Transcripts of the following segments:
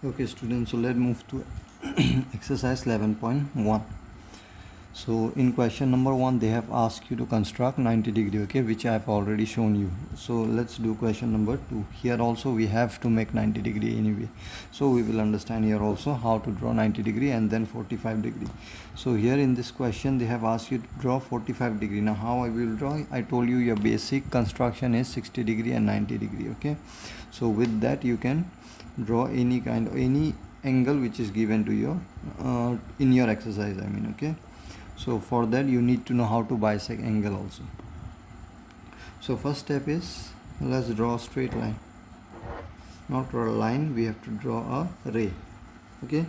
Okay students, so let's move to exercise 11.1. So in question number 1 they have asked you to construct 90 degree, okay, which I have already shown you. So let's do question number 2. Here also we have to make 90 degree anyway, so we will understand here also how to draw 90 degree and then 45 degree. So here in this question they have asked you to draw 45 degree. Now how I will draw? I told you your basic construction is 60 degree and 90 degree, okay. So with that you can draw any angle which is given to your in your exercise, I mean, okay. So for that you need to know how to bisect angle also. So first step is, let's draw a straight line, not a line, we have to draw a ray, okay.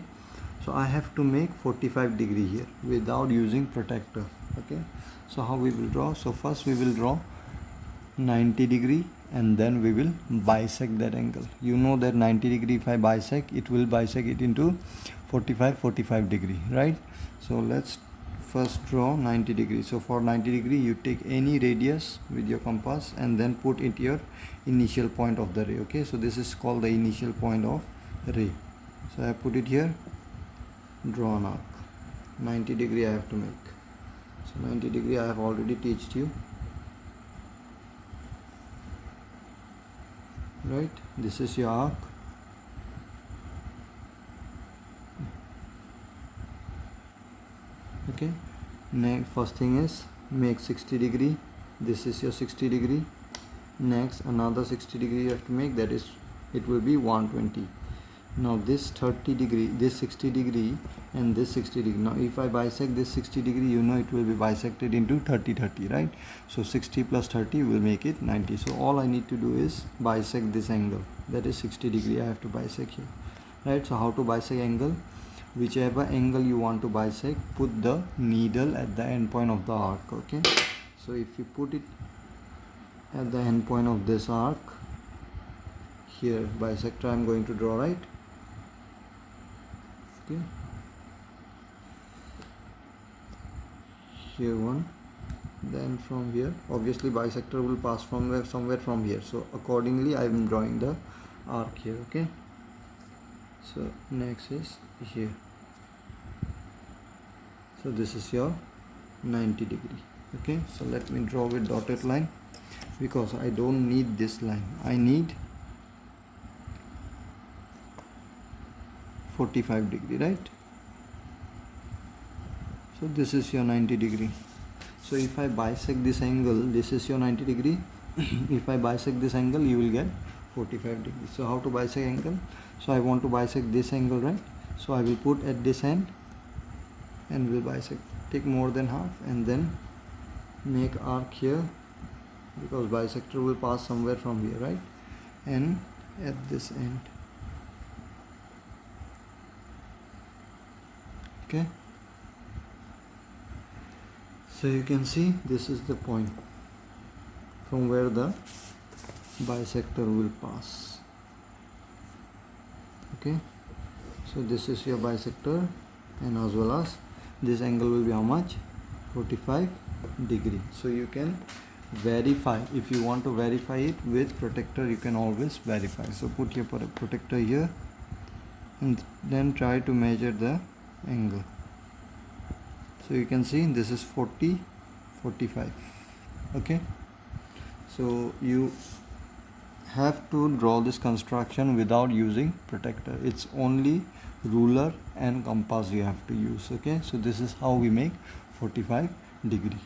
So I have to make 45 degree here without using protector, okay. So how we will draw? So first we will draw 90 degree and then we will bisect that angle. You know that 90 degree if I bisect, it will bisect it into 45 degree, right? So let's first draw 90 degree. So for 90 degree you take any radius with your compass and then put it your initial point of the ray, okay. So this is called the initial point of ray. So I put it here, draw an arc. 90 degree I have to make. So 90 degree I have already taught you, right? This is your arc. Okay, next first thing is make 60 degree. This is your 60 degree. Next another 60 degree you have to make, that is, it will be 120. Now this 30 degree, this 60 degree and this 60 degree. Now if I bisect this 60 degree, you know it will be bisected into 30, right? So 60 plus 30 will make it 90. So all I need to do is bisect this angle, that is 60 degree I have to bisect here, right? So how to bisect angle? Whichever angle you want to bisect, put the needle at the end point of the arc, okay. So if you put it at the end point of this arc, here bisector I am going to draw, right? Okay, here one, then from here obviously bisector will pass from somewhere from here, so accordingly I am drawing the arc here, okay. So next is here. So this is your 90 degree, okay. So let me draw with dotted line because I don't need this line, I need 45 degree, right? So this is your 90 degree. So if I bisect this angle, this is your 90 degree. If I bisect this angle, you will get 45 degree. So how to bisect angle? So I want to bisect this angle, right? So I will put at this end and will bisect, take more than half and then make arc here because bisector will pass somewhere from here, right? And at this end, okay. So you can see this is the point from where the bisector will pass, okay. So this is your bisector and as well as this angle will be how much? 45 degree. So you can verify, if you want to verify it with protector, you can always verify. So put your protector here and then try to measure the angle. So you can see this is 45, okay. So you have to draw this construction without using protector, it's only ruler and compass you have to use, okay. So this is how we make 45 degree.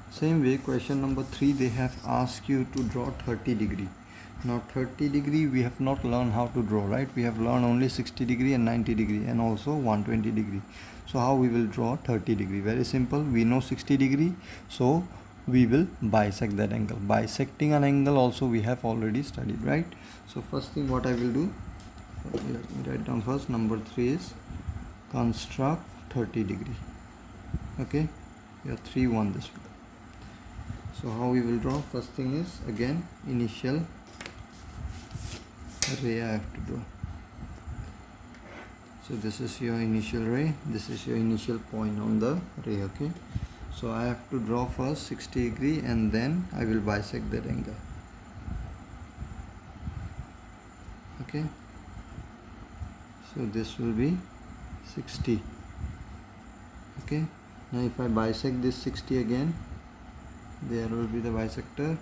Same way question number 3 they have asked you to draw 30 degree. Now 30 degree we have not learned how to draw, right? We have learned only 60 degree and 90 degree and also 120 degree. So how we will draw 30 degree? Very simple, we know 60 degree, so we will bisect that angle. Bisecting an angle also we have already studied, right? So first thing what I will do, let me write down first, number 3 is construct 30 degree, okay. Yeah, 3 1 this way. So how we will draw? First thing is again initial ray I have to draw. So this is your initial ray, this is your initial point on the ray, okay. So I have to draw first 60 degree and then I will bisect that angle, okay. So this will be 60. Okay, now if I bisect this 60 again, there will be the bisector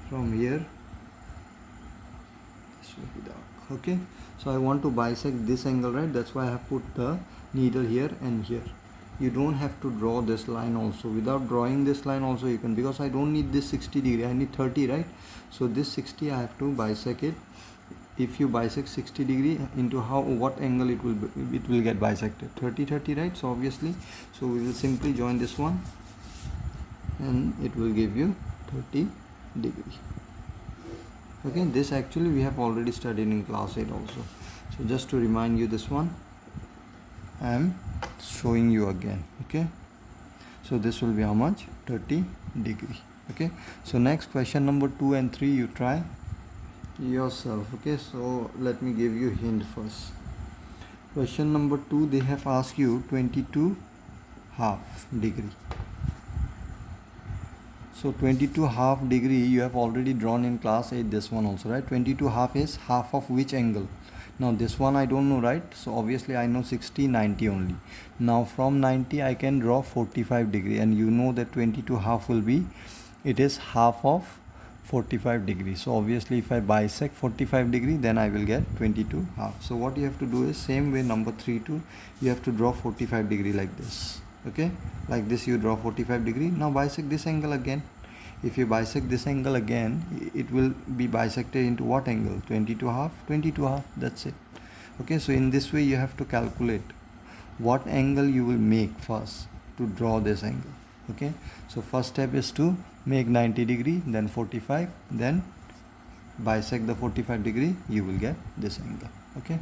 from here. This will be dark. Okay, so I want to bisect this angle, right? That's why I have put the needle here and here. You don't have to draw this line also. Without drawing this line also you can, because I don't need this 60 degree, I need 30, right? So this 60 I have to bisect it. If you bisect 60 degree into what angle it will get bisected, 30, right? So obviously, so we will simply join this one and it will give you 30 degree. Okay, this actually we have already studied in class 8 also. So just to remind you, this one I am showing you again. Okay, so this will be how much? 30 degree. Okay, so next question number 2 and 3 you try yourself. Okay, so let me give you hint first. Question number 2, they have asked you 22.5 degree. So 22.5 degree you have already drawn in class 8, this one also, right? 22.5 is half of which angle? Now this one I don't know, right? So obviously I know 60, 90 only. Now from 90 I can draw 45 degree, and you know that 22.5 will be, it is half of 45 degree. So obviously if I bisect 45 degree, then I will get 22.5. So what you have to do is, same way number 3 too, you have to draw 45 degree like this. Okay, like this you draw 45 degree. Now bisect this angle again. If you bisect this angle again, it will be bisected into what angle? 22.5, 22.5, that's it. Okay, so in this way you have to calculate what angle you will make first to draw this angle. Okay, so first step is to make 90 degree, then 45, then bisect the 45 degree, you will get this angle. Okay.